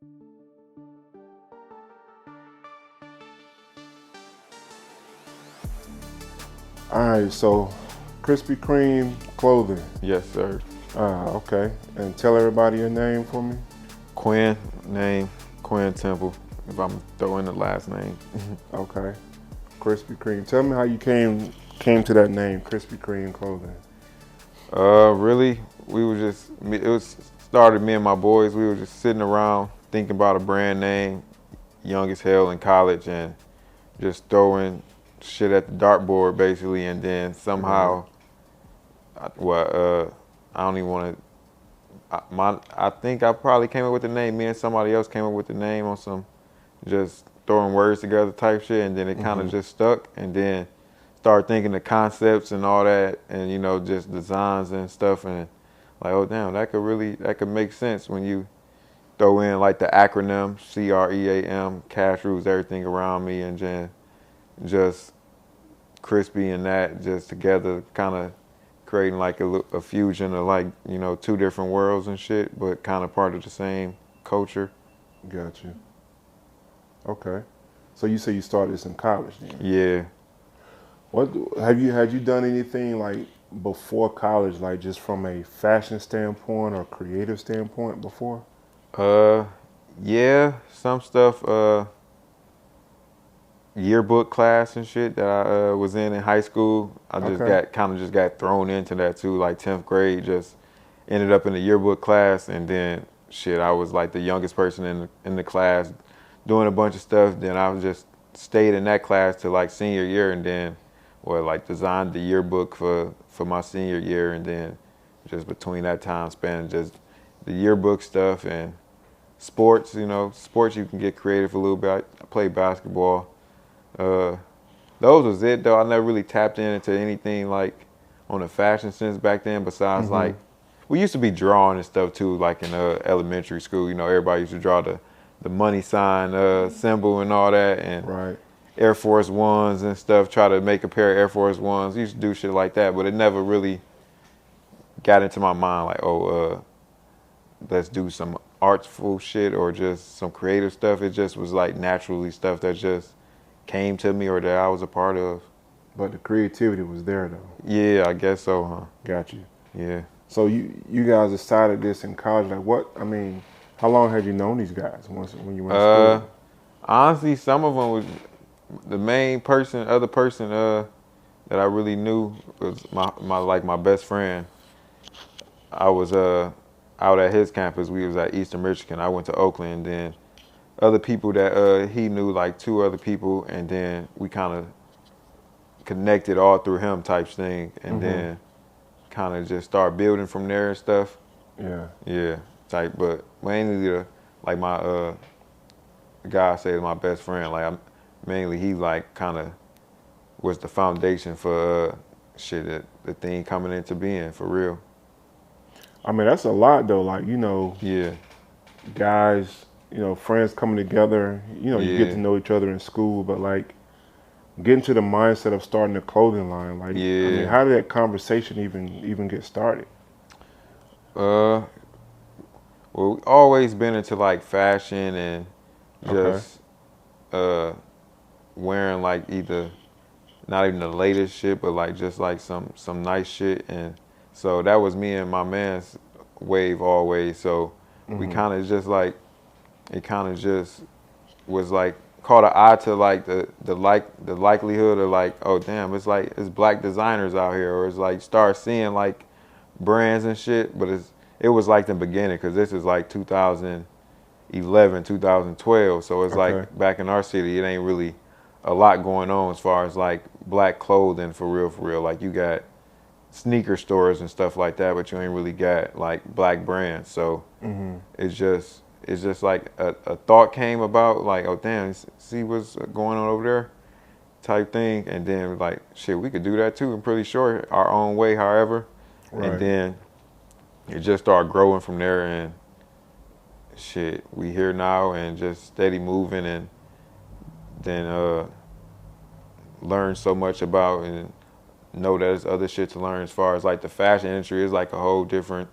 All right, so Krispy Kreme clothing. Yes, sir. Okay. And tell everybody your name for me. Quinn, name, Quinn Temple, if I'm throwing the last name. Okay. Krispy Kreme. Tell me how you came to that name, Krispy Kreme clothing. Really, we were just, it was started me and my boys, we were just sitting around thinking about a brand name, young as hell in college, and just throwing shit at the dartboard basically, and then somehow, I don't even want to, I think I probably came up with the name. Me and somebody else came up with the name on some just throwing words together type shit, and then it kind of just stuck. And then started thinking the concepts and all that, and just designs and stuff, and like, oh damn, that could make sense when you throw in like the acronym CREAM, cash rules everything around me, and then just crispy and that just together, kind of creating like a fusion of like, two different worlds and shit, but kind of part of the same culture. Got you. Okay. So you say you started this in college then? Yeah. What had you done anything like before college, like just from a fashion standpoint or creative standpoint before? Yeah, some stuff, yearbook class and shit that I was in high school. I just got thrown into that too, like 10th grade, just ended up in the yearbook class, and then shit, I was like the youngest person in the class doing a bunch of stuff. Then I was just stayed in that class till like senior year, and then designed the yearbook for my senior year, and then just between that time span, just the yearbook stuff and sports. Sports you can get creative a little bit. I played basketball. Those was it though. I never really tapped into anything like on the fashion sense back then. Besides like, we used to be drawing and stuff too, like in elementary school. Everybody used to draw the money sign symbol and all that, and Right. Air Force Ones and stuff. Try to make a pair of Air Force Ones. Used to do shit like that, but it never really got into my mind like, let's do some artful shit or just some creative stuff. It just was like naturally stuff that just came to me or that I was a part of. But the creativity was there though. Yeah, I guess so, huh? Got you. Yeah. So you guys decided this in college. Like how long had you known these guys when you went to school? Honestly, some of them was the main other person that I really knew was my best friend. I was out at his campus. We was at Eastern Michigan. I went to Oakland, and then other people that he knew, like 2 other people, and then we kind of connected all through him type thing, and then kind of just start building from there and stuff. Yeah, type. But mainly my guy I say is my best friend. Like mainly he like kind of was the foundation for the thing coming into being for real. I mean, that's a lot though. Like, Yeah. guys, friends coming together, you get to know each other in school, but like getting to the mindset of starting a clothing line, like, Yeah. I mean, how did that conversation even get started? Well, we always been into like fashion and just wearing like either not even the latest shit, but like just like some nice shit, and so that was me and my man's wave always. So we kind of just like it kind of just was like caught an eye to like the likelihood of like, oh damn, it's like it's black designers out here, or it's like start seeing like brands and shit, but it was like the beginning, because this is like 2011, 2012, so it's like back in our city, it ain't really a lot going on as far as like black clothing for real. Like you got sneaker stores and stuff like that, but you ain't really got like black brands. So it's just like a thought came about, like, oh damn, see what's going on over there type thing, and then like shit, we could do that too. I'm pretty sure our own way, however, and then it just started growing from there, and shit, we here now and just steady moving, and then learn so much about and know that there's other shit to learn as far as like the fashion industry is like a whole different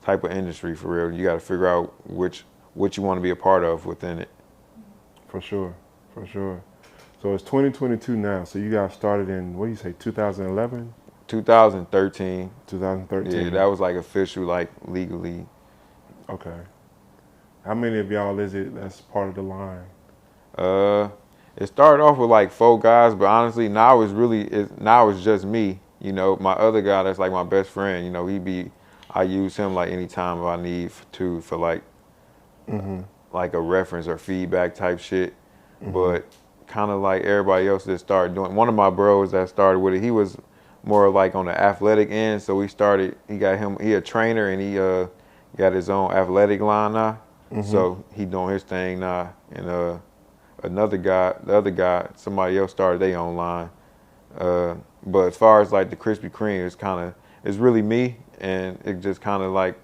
type of industry for real. You got to figure out which what you want to be a part of within it. For sure, for sure. So it's 2022 now. So you got started in, what do you say, 2011? 2013. 2013. Yeah, that was like official, like legally. Okay. How many of y'all is it that's part of the line? It started off with like 4 guys, but honestly, now it's just me. You know, my other guy that's like my best friend. You know, I use him like anytime I need to for like like a reference or feedback type shit. But kind of like everybody else that started doing. One of my bros that started with it, he was more like on the athletic end. So he a trainer and he got his own athletic line now. So he doing his thing now. And the other guy, somebody else started their own line. But as far as like the Krispy Kreme, it's really me, and it just kind of like,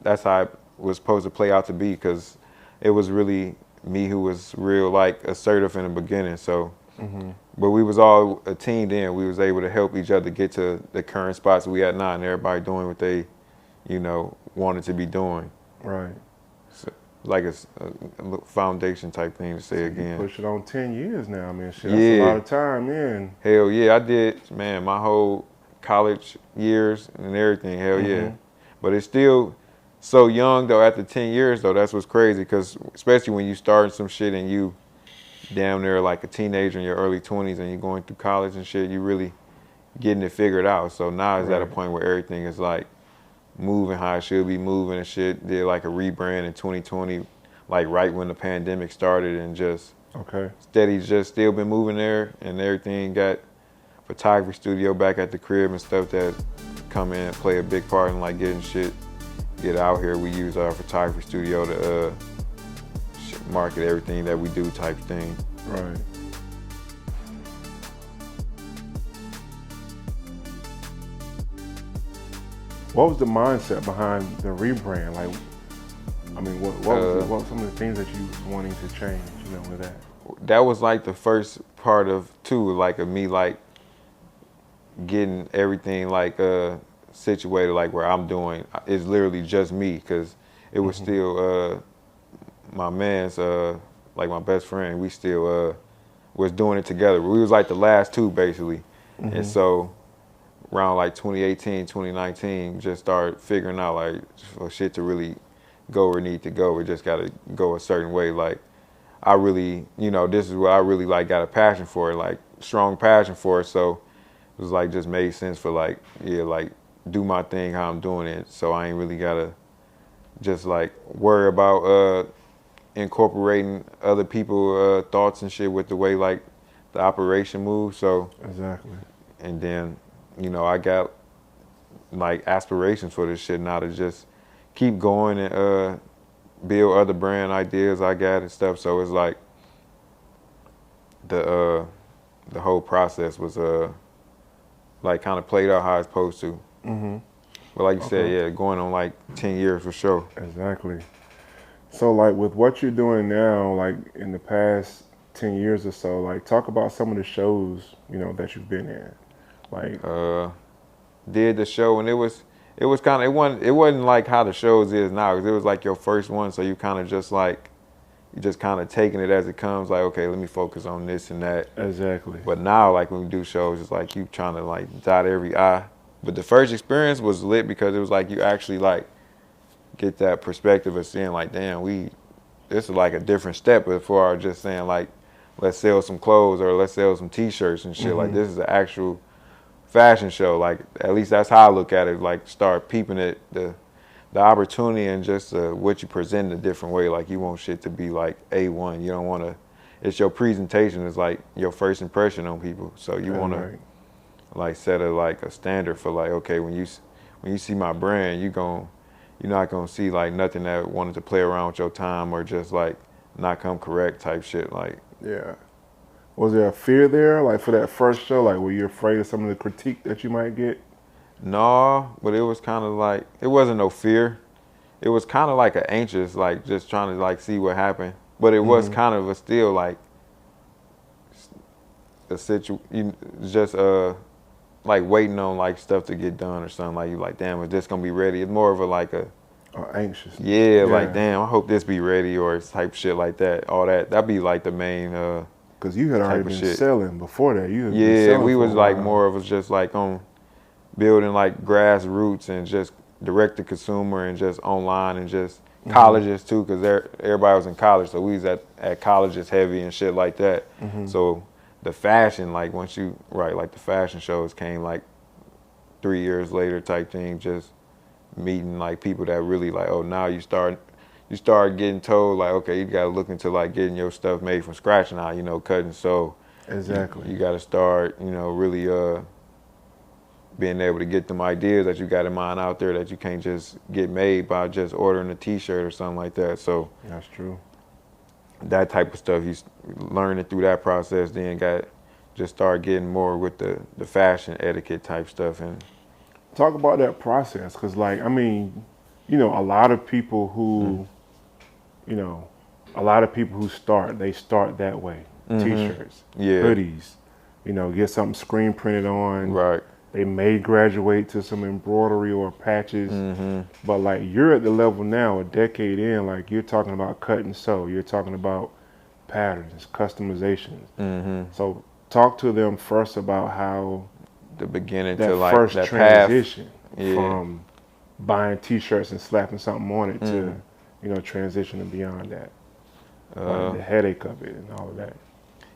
that's how it was supposed to play out to be, because it was really me who was real like assertive in the beginning. So, but we was all a team then. We was able to help each other get to the current spots we at now, and everybody doing what they, wanted to be doing. Right. So, like a foundation type thing to say again. Push it on 10 years now, man. Shit, that's a lot of time, man. Hell yeah, I did, man, my whole college years and everything, hell yeah. But it's still so young, though, after 10 years, though, that's what's crazy, because especially when you start some shit and you down there like a teenager in your early 20s and you're going through college and shit, you really getting it figured out. So now it's at a point where everything is like moving how it should be moving and shit. Did like a rebrand in 2020, like right when the pandemic started, and just steady, just still been moving there, and everything. Got photography studio back at the crib and stuff that come in and play a big part in like getting shit get out here. We use our photography studio to market everything that we do type thing. Right. What was the mindset behind the rebrand? Like, I mean, what was some of the things that you was wanting to change, with that? That was like the first part of like of me like getting everything like situated, like where I'm doing is literally just me, because it was still my man's like my best friend. We still was doing it together. We was like the last two basically, and so around like 2018, 2019, just started figuring out like for shit to really go where it need to go, it just gotta go a certain way. Like I really, this is what I really like got a passion for, like strong passion for it. So it was like just made sense for like do my thing how I'm doing it. So I ain't really gotta just like worry about incorporating other people's thoughts and shit with the way like the operation moves. So exactly. And then I got like aspirations for this shit now to just keep going and build other brand ideas I got and stuff. So it's like the whole process was like kind of played out how it's supposed to. But like you said, yeah, going on like 10 years for sure. Exactly. So like with what you're doing now, like in the past 10 years or so, like talk about some of the shows, that you've been in. Like did the show, and it wasn't like how the shows is now, because it was like your first one, so you kind of just like taking it as it comes, like okay, let me focus on this and that. Exactly. But now like when we do shows, it's like you trying to like dot every I. But the first experience was lit because it was like you actually like get that perspective of seeing like, damn, this is like a different step before just saying like, let's sell some clothes or let's sell some t-shirts and shit. Like this is an actual fashion show. Like at least that's how I look at it. Like start peeping at the opportunity and just what you present in a different way. Like you want shit to be like A1. You don't want to. It's your presentation is like your first impression on people. So you want to like set a standard for like, okay, when you see my brand, you're not gonna see like nothing that wanted to play around with your time or just like not come correct type shit. Like yeah. Was there a fear there, like for that first show? Like, were you afraid of some of the critique that you might get? No, but it was kind of like, it wasn't no fear. It was kind of like an anxious, like just trying to like see what happened. But it was kind of still like a situation, just like waiting on like stuff to get done or something. Like you like, damn, is this gonna be ready? It's more of a like a Anxious. Yeah, like damn, I hope this be ready or type shit like that. All that'd be like the main Because you had already type of been shit. selling before that. You had been Yeah, selling we for was a like while. more of us just like on building like grassroots and just direct to consumer and just online and just colleges too, because everybody was in college, so we was at colleges heavy and shit like that. So the fashion, like once you like the fashion shows came like 3 years later type thing, just meeting like people that really like, oh, now you start getting told like, okay, you got to look into like getting your stuff made from scratch now, you know, cutting. So Exactly. you got to start, you know, really being able to get them ideas that you got in mind out there that you can't just get made by just ordering a T-shirt or something like that. So That's true. that type of stuff, you learn it through that process. Then just start getting more with the fashion etiquette type stuff. And Talk about that process, because like, I mean, you know, a lot of people who, you know, a lot of people who they start that way. T-shirts, yeah, hoodies, you know, get something screen printed on. right. They may graduate to some embroidery or patches, but like you're at the level now, a decade in, like you're talking about cut and sew. You're talking about patterns, customizations. So talk to them first about how The beginning that to like first that path. transition Yeah. from buying T-shirts and slapping something on it to, you know, transitioning beyond that, like the headache of it and all of that.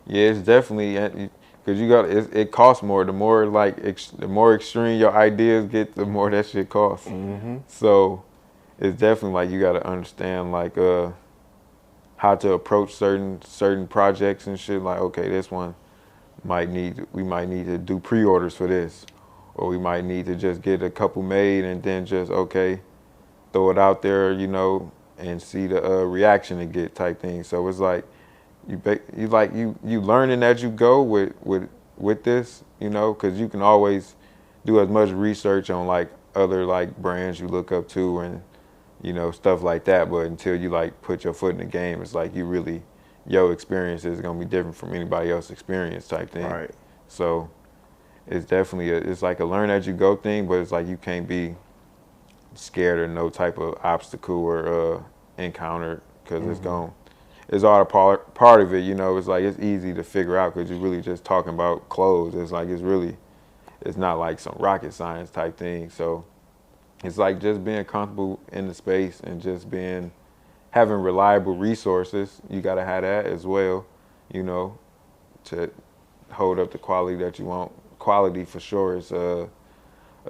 Yeah, it's definitely because it costs more. The more like the more extreme your ideas get, the more that shit costs. So it's definitely like you got to understand like how to approach certain projects and shit. Like, okay, this one we might need to do pre-orders for this, or we might need to just get a couple made and then just throw it out there, you know, and see the reaction it get type thing. So it's like you learning as you go with this, you know, because you can always do as much research on like other like brands you look up to and you know stuff like that. But until you like put your foot in the game, it's like your experience is gonna be different from anybody else's experience type thing. Right. So it's definitely it's like a learn as you go thing, but it's like you can't be scared of no type of obstacle or encounter because it's all a part of it, you know. It's like it's easy to figure out because you're really just talking about clothes. It's like it's not like some rocket science type thing. So it's like just being comfortable in the space and just having reliable resources. You got to have that as well, you know, to hold up the quality that you want. Quality for sure is a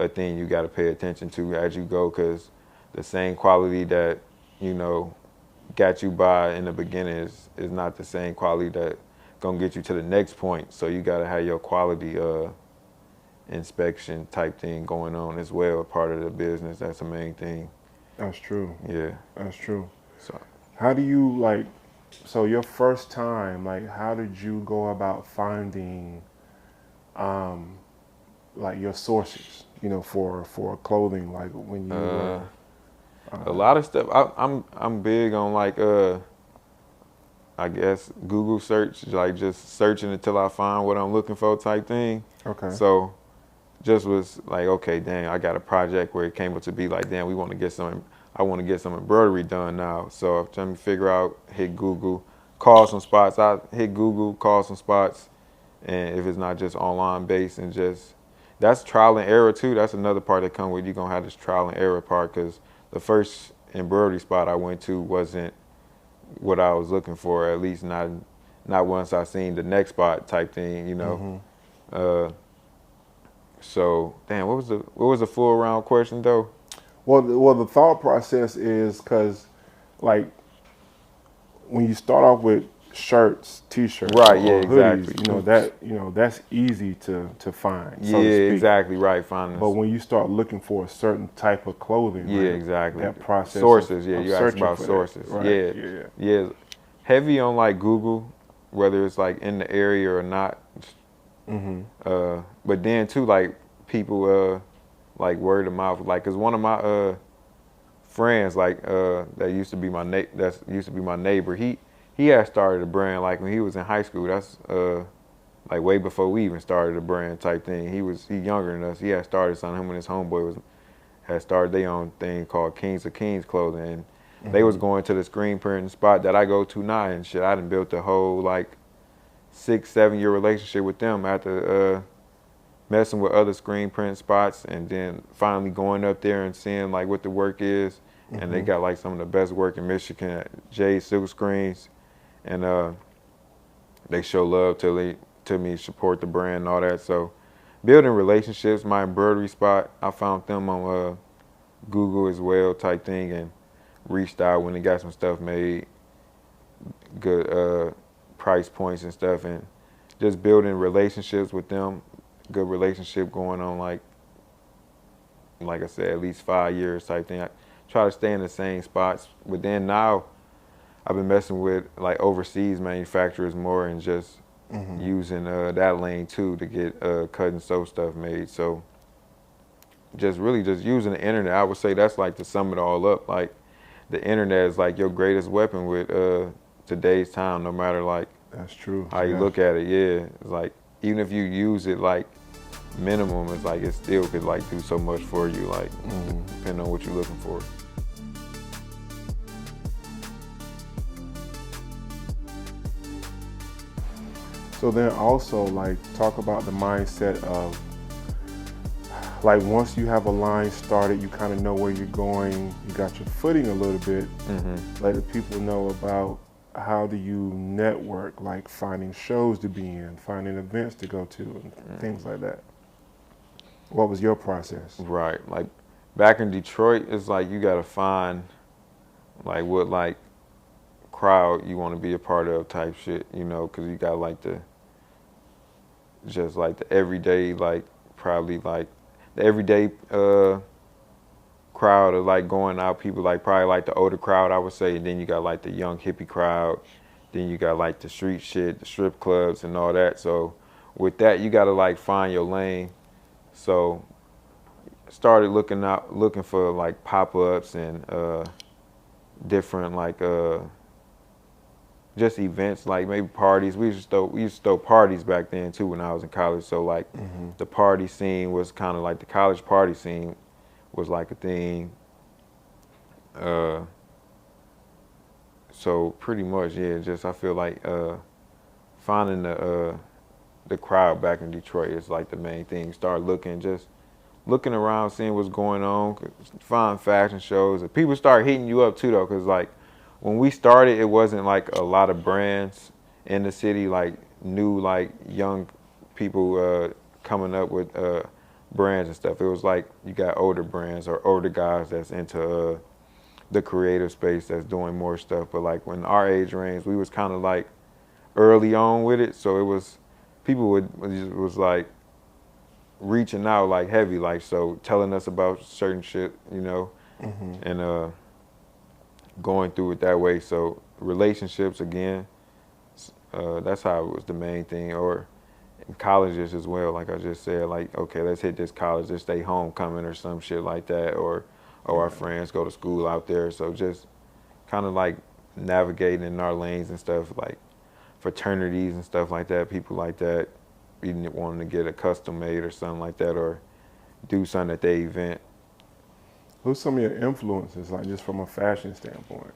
thing you got to pay attention to as you go, because the same quality that, you know, got you by in the beginning is not the same quality that gonna get you to the next point. So you gotta have your quality inspection type thing going on as well, part of the business. That's the main thing. That's true. Yeah. That's true. So How do you like? So your first time, like, how did you go about finding, like your sources? You know, for clothing, like when you. A lot of stuff. I'm big on like I guess Google search, like just searching until I find what I'm looking for type thing. Okay. So just was like, okay, dang, I got a project where it came up to be like, damn, I want to get some embroidery done now. So I'm trying to figure out, hit Google, call some spots. I hit Google, call some spots, and if it's not just online based and just, that's trial and error too. That's another part that come with, you're gonna have this trial and error part, because the first embroidery spot I went to wasn't what I was looking for, at least not once I seen the next spot type thing, you know. So damn, what was the full round question though? Well, the thought process is because, like, when you start off with shirts, T-shirts, Right, or yeah, hoodies, exactly. you know that's easy to find. Yeah, So to speak. exactly right. Finding But when you start looking for a certain type of clothing, yeah, right, exactly. that process Sources, of you asked searching about for sources. that, right? Yeah. Heavy on like Google, whether it's like in the area or not. But then too, like people like word of mouth, like, cause one of my friends, like that used to be my neighbor. He had started a brand like when he was in high school. That's like way before we even started a brand type thing. He younger than us. He had started something. Him and his homeboy had started their own thing called Kings of Kings Clothing. And they was going to the screen printing spot that I go to now and shit. I done built a whole like 6-7 year relationship with them after messing with other screen print spots, and then finally going up there and seeing like what the work is. And they got like some of the best work in Michigan at J Silk Screens, and they show love to me, support the brand and all that. So building relationships, my embroidery spot, I found them on Google as well type thing, and reached out when they got some stuff made, good price points and stuff, and just building relationships with them, good relationship going on like I said, at least 5 years type thing. I try to stay in the same spots, but then now I've been messing with like overseas manufacturers more and just using that lane too to get cut and sew stuff made. So just really just using the internet, I would say that's like to sum it all up. Like the internet is like your greatest weapon with today's time, no matter like that's true. how you look at it. Yeah, it's like even if you use it like minimum, it's like it still could like do so much for you, like depending on what you're looking for. So then also like talk about the mindset of like once you have a line started, you kind of know where you're going, you got your footing a little bit. Let the people know about how do you network, like finding shows to be in, finding events to go to, and things like that. What was your process? Right, like back in Detroit, it's like you gotta find like what like crowd you want to be a part of type shit, you know, because you got like the just like the everyday, like probably like the everyday crowd of like going out people, like probably like the older crowd I would say, and then you got like the young hippie crowd, then you got like the street shit, the strip clubs and all that. So with that you gotta like find your lane. So started looking for like pop-ups and different like just events, like maybe parties. We used to throw parties back then too when I was in college. So like the party scene was kind of like the college party scene was like a thing. So pretty much, yeah, just I feel like finding the crowd back in Detroit is like the main thing. Start looking around, seeing what's going on, find fashion shows. And people start hitting you up too though, because like when we started, it wasn't like a lot of brands in the city, like new, like young people coming up with brands and stuff. It was like you got older brands or older guys that's into the creative space that's doing more stuff. But like when our age range, we was kind of like early on with it. So it was, people was like reaching out like heavy, like so telling us about certain shit, you know, and going through it that way. So relationships again, that's how it was the main thing. Or in colleges as well, like I just said, like okay, let's hit this college, let's stay homecoming or some shit like that, or our friends go to school out there. So just kind of like navigating in our lanes and stuff, like fraternities and stuff like that, people like that, even wanting to get a custom made or something like that, or do something at their event. Who's some of your influences, like just from a fashion standpoint?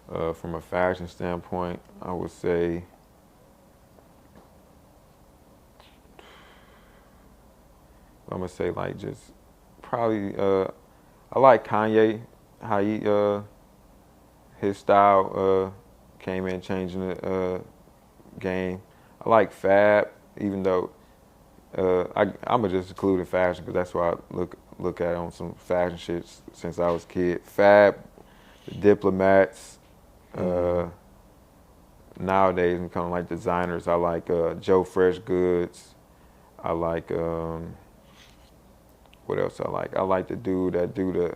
From a fashion standpoint, I would say I'm gonna say like just probably I like Kanye, how he his style came in changing the game. I like Fab, even though I'ma just include in fashion because that's why I look at on some fashion shit since I was a kid. Fab, the Diplomats. Nowadays, I'm kind of like designers. I like Joe Fresh Goods. I like what else I like? I like the dude that do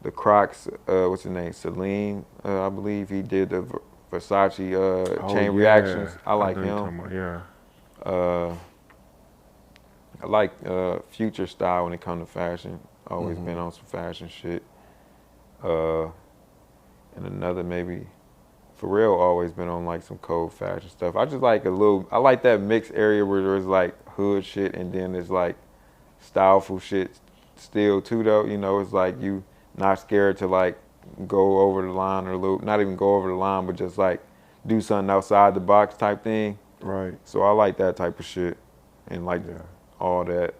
the Crocs. What's his name? Salim, I believe he did the Versace chain reactions. I like him. I like Future style when it comes to fashion. Always been on some fashion shit. And another maybe, Pharrell always been on like some cold fashion stuff. I just like I like that mixed area where there's like hood shit and then there's like styleful shit still too though. You know, it's like you not scared to like go over the line or not even go over the line, but just like do something outside the box type thing. Right. So I like that type of shit and like all that.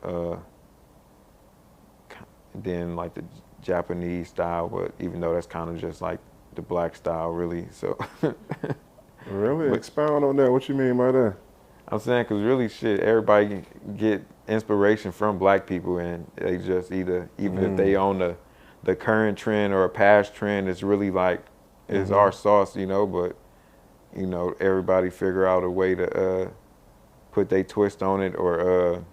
Then like the Japanese style, but even though that's kind of just like the black style, really. So. Really? But expound on that. What you mean by that? I'm saying because really shit, everybody get inspiration from black people, and they just even if they own the current trend or a past trend, it's really like it's our sauce, you know. But you know, everybody figure out a way to put their twist on it or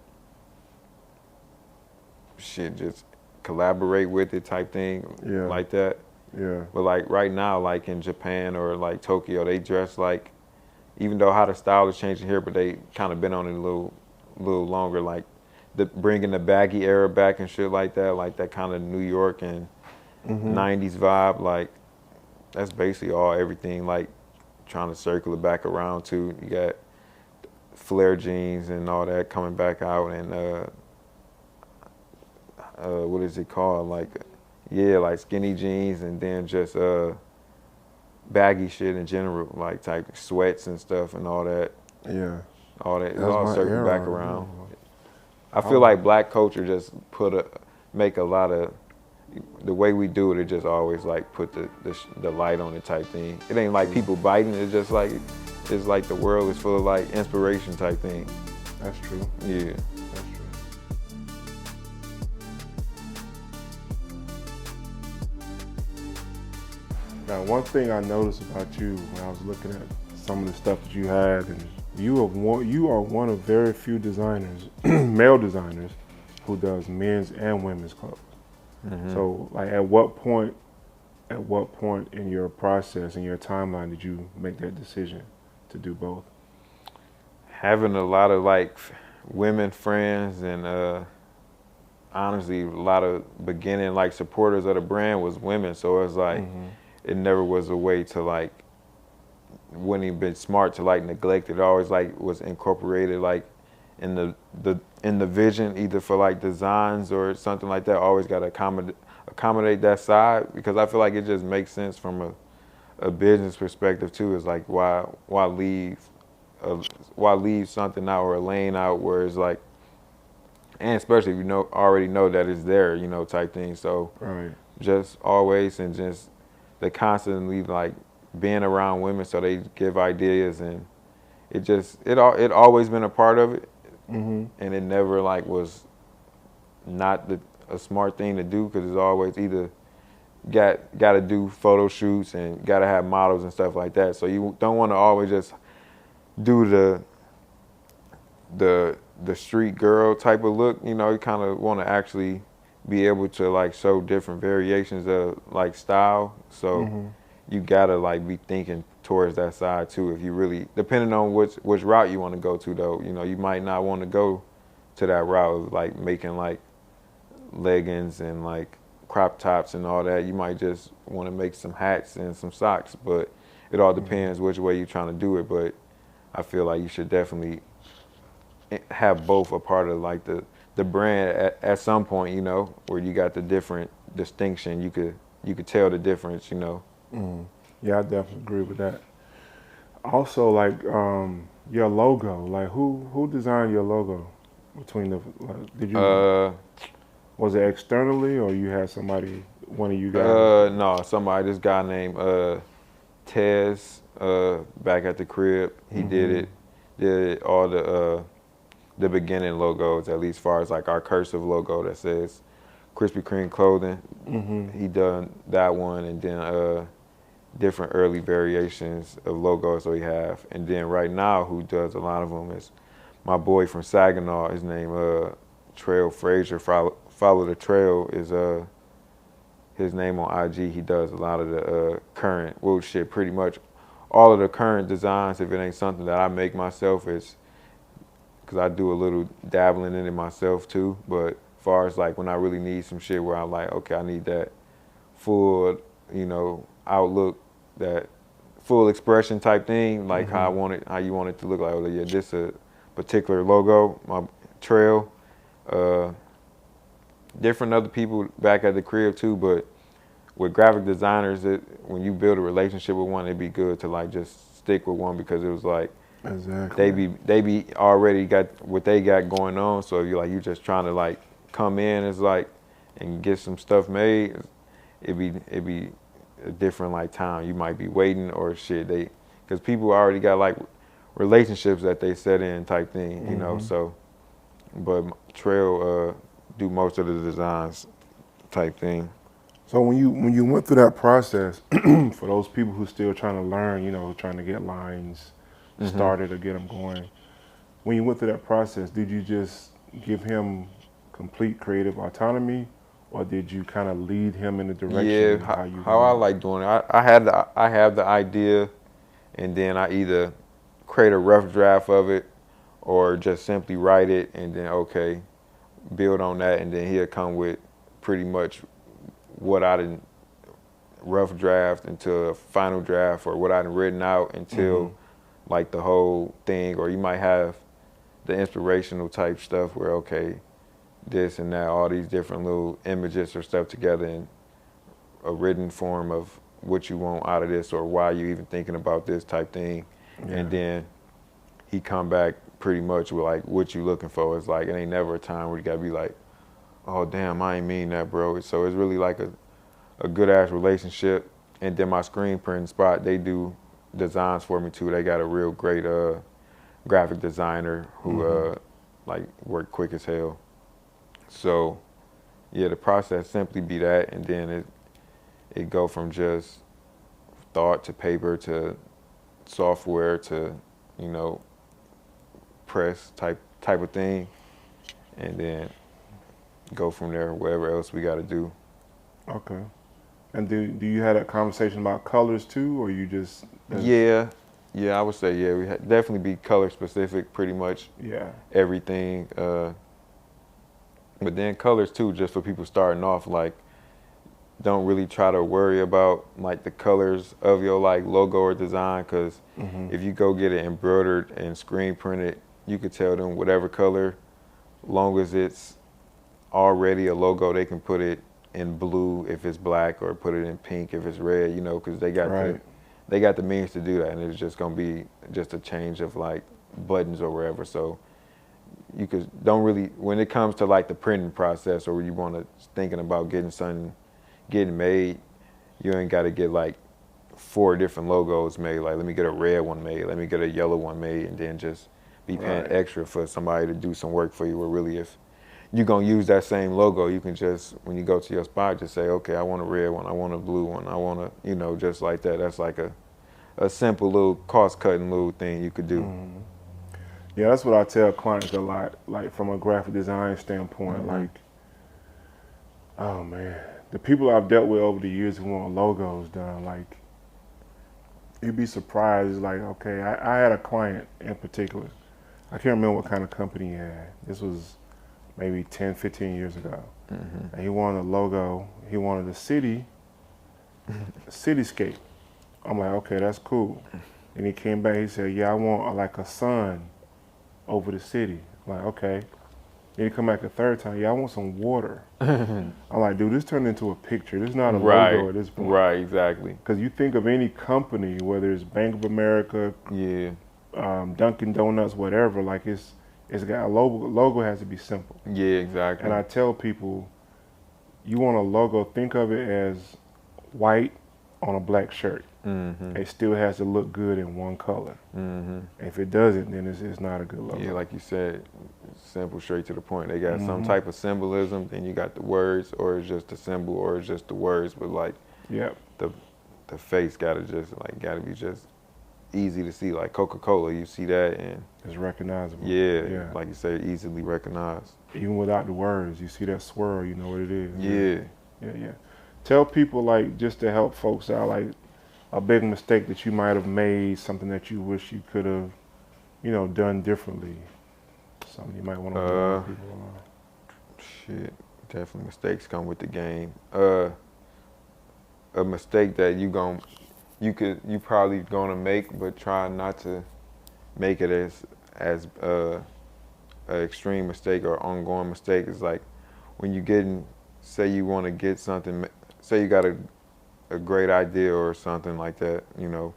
shit, just collaborate with it type thing, like that. Yeah. But like right now, like in Japan or like Tokyo, they dress like, even though how the style is changing here, but they kind of been on it a little longer, like bringing the baggy era back and shit like that kind of New York and 90s vibe. Like that's basically everything, like trying to circle it back around to, you got flare jeans and all that coming back out, and what is it called? Like, like skinny jeans, and then just baggy shit in general, like type sweats and stuff and all that. Yeah. All that. It's all circled back around. I feel like black culture just make a lot of, the way we do it, it just always like put the light on it type thing. It ain't like people biting, it's just like, it's like the world is full of like inspiration type thing. That's true. Yeah. That's true. Now, one thing I noticed about you when I was looking at some of the stuff that you had, and you are one of very few designers, male designers, who does men's and women's clothes. So, like, at what point in your process, in your timeline, did you make that decision to do both? Having a lot of like women friends and honestly, a lot of beginning like supporters of the brand was women. So it was like, it never was a way to like, wouldn't even been smart to like neglect it. It always like was incorporated like in the vision, either for like designs or something like that. Always got to accommodate that side, because I feel like it just makes sense from a business perspective too. Is like why leave something out or a lane out where it's like, and especially if you already know that it's there, you know, type thing. So just always, and just they constantly like being around women so they give ideas, and it always been a part of it, and it never like was not a smart thing to do, because it's always either got to do photo shoots and got to have models and stuff like that. So you don't want to always just do the street girl type of look, you know. You kind of want to actually be able to like show different variations of like style. So you gotta like be thinking towards that side too. If you really, depending on which route you want to go to though, you know, you might not want to go to that route of like making like leggings and like crop tops and all that. You might just want to make some hats and some socks, but it all depends which way you're trying to do it. But I feel like you should definitely have both a part of like the brand at some point, you know, where you got the different distinction. You could tell the difference, you know. Yeah, I definitely agree with that. Also, like your logo, like who designed your logo? Did you was it externally, or you had somebody, one of you guys? No, this guy named Tez back at the crib. He did all the beginning logos, at least as far as like our cursive logo that says Krispy Kreme clothing. He done that one, and then different early variations of logos that we have. And then right now, who does a lot of them is my boy from Saginaw. His name Trail Frazier. Follow the Trail is his name on IG. He does a lot of the current, pretty much all of the current designs. If it ain't something that I make myself, it's because I do a little dabbling in it myself too. But as far as like when I really need some shit where I'm like, okay, I need that full, you know, outlook, that full expression type thing, like how you want it to look like. Oh yeah, this a particular logo, my Trail. different other people back at the crib too, but with graphic designers, when you build a relationship with one, it'd be good to like just stick with one because it was like Exactly. they be already got what they got going on. So if you just trying to like come in as like and get some stuff made, it'd be a different like time. You might be waiting or shit. Because people already got like relationships that they set in type thing, you know. So, but Trail do most of the designs type thing. So when you went through that process, for those people who still trying to learn, you know, trying to get lines started or get them going, when you went through that process, did you just give him complete creative autonomy, or did you kind of lead him in the direction Yeah, of how I like doing it. I have the idea, and then I either create a rough draft of it, or just simply write it, and then okay, build on that, and then he'll come with pretty much what I didn't rough draft into a final draft, or what I done written out until like the whole thing. Or you might have the inspirational type stuff where okay, this and that, all these different little images or stuff together in a written form of what you want out of this or why you even thinking about this type thing. Yeah. And then he come back pretty much with like what you looking for. It's like it ain't never a time where you gotta be like, oh damn, I ain't mean that, bro. So it's really like a good ass relationship. And then my screen printing spot, they do designs for me too. They got a real great graphic designer who like work quick as hell. So yeah, the process simply be that, and then it go from just thought to paper to software to, you know, press type of thing, and then go from there, whatever else we got to do. Okay. And do you have that conversation about colors too, or you just? Yeah, I would say yeah. We definitely be color specific, pretty much. Yeah. Everything, but then colors too, just for people starting off. Like, don't really try to worry about like the colors of your like logo or design, because if you go get it embroidered and screen printed, you could tell them whatever color, long as it's already a logo, they can put it in blue if it's black, or put it in pink if it's red, you know, because they got they got the means to do that, and it's just gonna be just a change of like buttons or wherever. So you don't really, when it comes to like the printing process, or you want to thinking about getting something getting made, you ain't got to get like 4 different logos made. Like, let me get a red one made, let me get a yellow one made, and then just be paying extra for somebody to do some work for you. Or really, if you're going to use that same logo, you can just, when you go to your spot, just say, okay, I want a red one, I want a blue one, I want a, you know, just like that. That's like a simple little cost-cutting little thing you could do. Yeah, that's what I tell clients a lot, like from a graphic design standpoint. Like, oh man, the people I've dealt with over the years who want logos done, like, you'd be surprised. Like, okay, I had a client in particular. I can't remember what kind of company he had. This was maybe 10, 15 years ago. And he wanted a logo. He wanted a cityscape. I'm like, okay, that's cool. And he came back, he said, yeah, I want like a sun over the city. I'm like, okay. Then he come back a third time, yeah, I want some water. I'm like, dude, this turned into a picture. This is not a logo at this point. Right, exactly. Because you think of any company, whether it's Bank of America, Dunkin' Donuts, whatever, like it's got a logo. Logo has to be simple. Yeah, exactly. And I tell people, you want a logo, think of it as white on a black shirt. It still has to look good in one color. If it doesn't, then it's not a good logo. Yeah, like you said, simple, straight to the point. They got some type of symbolism, then you got the words, or it's just a symbol, or it's just the words, but like the face gotta be just easy to see. Like Coca-Cola, you see that and it's recognizable. Yeah, like you say, easily recognized. Even without the words, you see that swirl, you know what it is. Yeah. Tell people, like, just to help folks out, like a big mistake that you might have made, something that you wish you could have, you know, done differently. Something you might want to warn people on. Shit, definitely mistakes come with the game. A mistake that you probably gonna make, but try not to make it as an extreme mistake or ongoing mistake is like when you getting, say you want to get something, say you got a great idea or something like that, you know,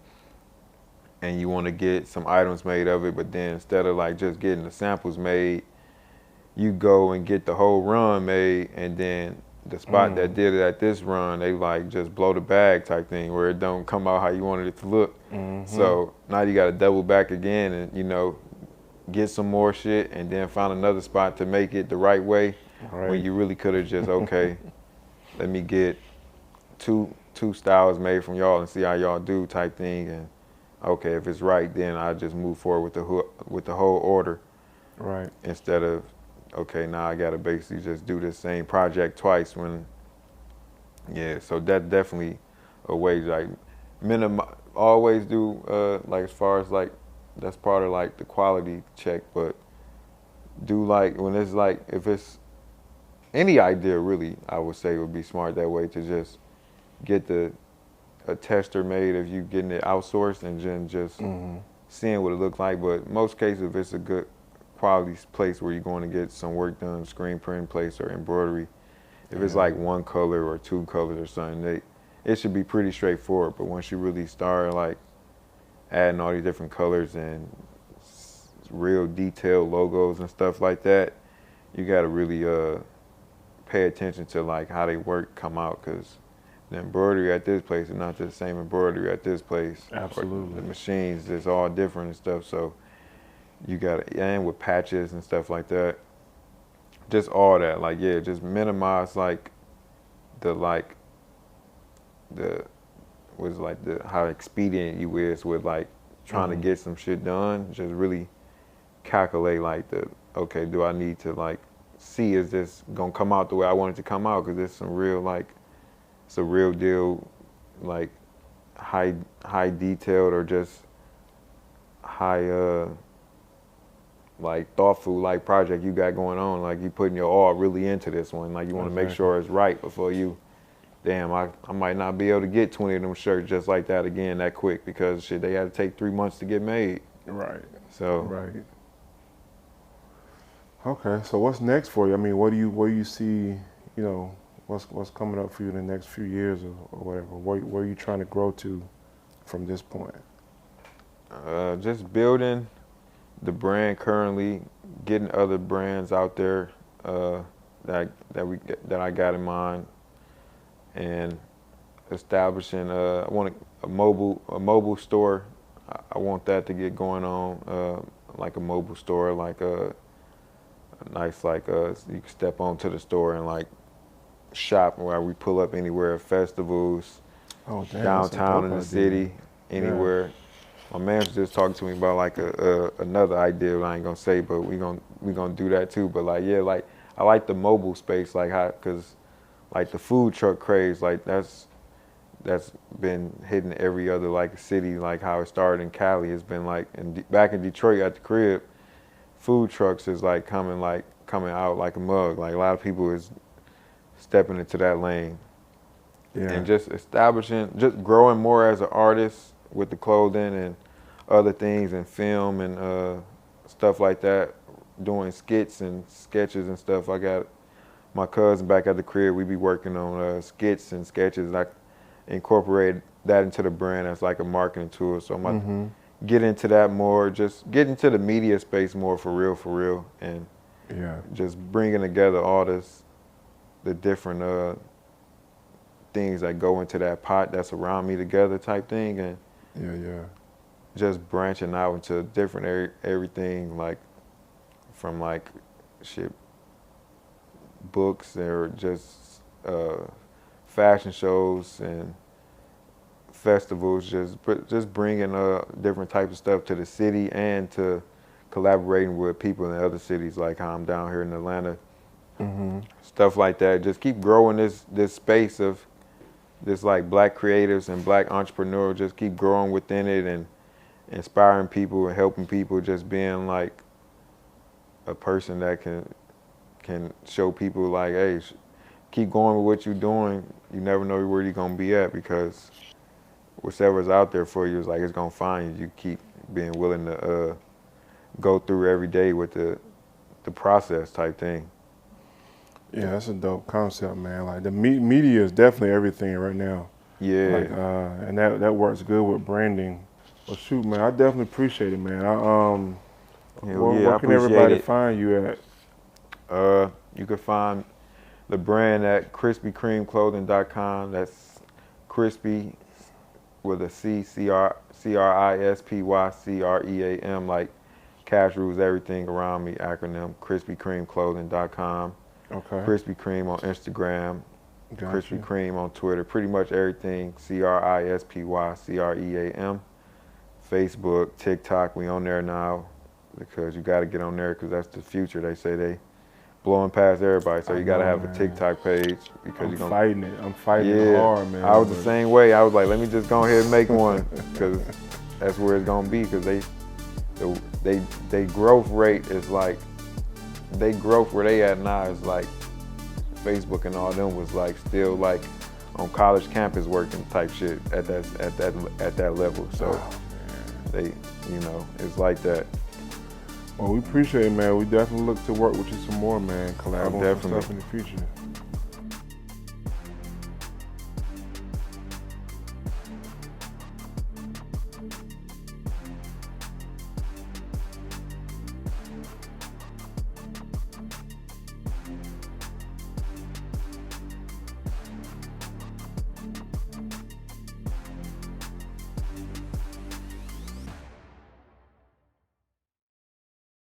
and you want to get some items made of it, but then instead of like just getting the samples made, you go and get the whole run made, and then the spot that did it at this run, they like just blow the bag type thing where it don't come out how you wanted it to look. So now you got to double back again and, you know, get some more shit and then find another spot to make it the right way when you really could have just, okay, let me get two styles made from y'all and see how y'all do type thing. And okay, if it's right, then I just move forward with the whole order. Right. Instead of, okay, now I gotta basically just do this same project twice when, yeah, so that definitely a way to like always do, like as far as like, that's part of like the quality check, but do like, when it's like, if it's any idea really, I would say would be smart that way to just get a tester made if you getting it outsourced and then just seeing what it looks like. But most cases, if it's a good quality place where you're going to get some work done, screen print place or embroidery, if it's like one color or two colors or something, it should be pretty straightforward. But once you really start like adding all these different colors and real detailed logos and stuff like that, you got to really pay attention to like how they come out, because the embroidery at this place is not the same embroidery at this place. Absolutely. The machines, it's all different and stuff. So you got to, and with patches and stuff like that, just all that. Like, yeah, just minimize like how expedient you is with like trying to get some shit done. Just really calculate like okay, do I need to like see, is this gonna come out the way I want it to come out? Because it's some real like, it's a real deal, like high detailed or just high like thoughtful like project you got going on. Like you putting your all really into this one. Like you want to make sure it's right before you. Damn, I might not be able to get 20 of them shirts just like that again that quick, because shit, they had to take 3 months to get made. Right. So. Right. Okay, so what's next for you? I mean, where do you see, you know, what's coming up for you in the next few years or whatever? Where are you trying to grow to from this point? Just building the brand currently, getting other brands out there that I got in mind, and establishing. I want a mobile store. I want that to get going on, like a mobile store, like a nice, like you can step onto the store and like shop where we pull up anywhere, festivals, downtown in the city, anywhere. My man was just talking to me about like another idea I ain't gonna say, but we gonna do that too. But like, yeah, like I like the mobile space, like how, cause like the food truck craze, like that's been hitting every other like city, like how it started in Cali. It's been like back in Detroit at the crib, food trucks is like coming out like a mug. Like a lot of people is stepping into that lane. Yeah. And just just growing more as an artist with the clothing and other things and film and stuff like that, doing skits and sketches and stuff. I got my cousin back at the crib, we be working on skits and sketches. I incorporate that into the brand as like a marketing tool. So I'm about to get into that more, just get into the media space more for real, and just bringing together all the different things that go into that pot that's around me together type thing, and just branching out into different everything, like from like shit, books or just fashion shows and festivals, just bringing different types of stuff to the city and to collaborating with people in other cities, like how I'm down here in Atlanta. Stuff like that. Just keep growing this space of this like black creatives and black entrepreneurs. Just keep growing within it and inspiring people and helping people. Just being like a person that can show people like, hey, keep going with what you're doing. You never know where you're gonna be at, because whatever's out there for you is like it's gonna find you. You keep being willing to go through every day with the process type thing. Yeah, that's a dope concept, man. Like the media is definitely everything right now. Yeah. Like, and that works good with branding. Well, shoot, man, I definitely appreciate it, man. Hell yeah, I Where can appreciate everybody it. find you at? You can find the brand at crispycreamclothing.com. That's crispy with a CRISPYCREAM, like cash rules everything around me acronym. crispycreamclothing.com. Okay. Krispy Kreme on Instagram. Gotcha. Krispy Kreme on Twitter. Pretty much everything. CRISPYCREAM. Facebook, TikTok, we on there now because you got to get on there because that's the future. They say they blowing past everybody, so you got to have a TikTok page because you're gonna fighting it. I'm fighting it hard, man. I was the same way. I was like, let me just go ahead and make one because that's where it's gonna be. Because they growth rate is like they growth where they at now is like Facebook and all them was like still like on college campus working type shit at that level. So they, you know, it's like that. Well, we appreciate it, man. We definitely look to work with you some more, man. Collab on some stuff in the future.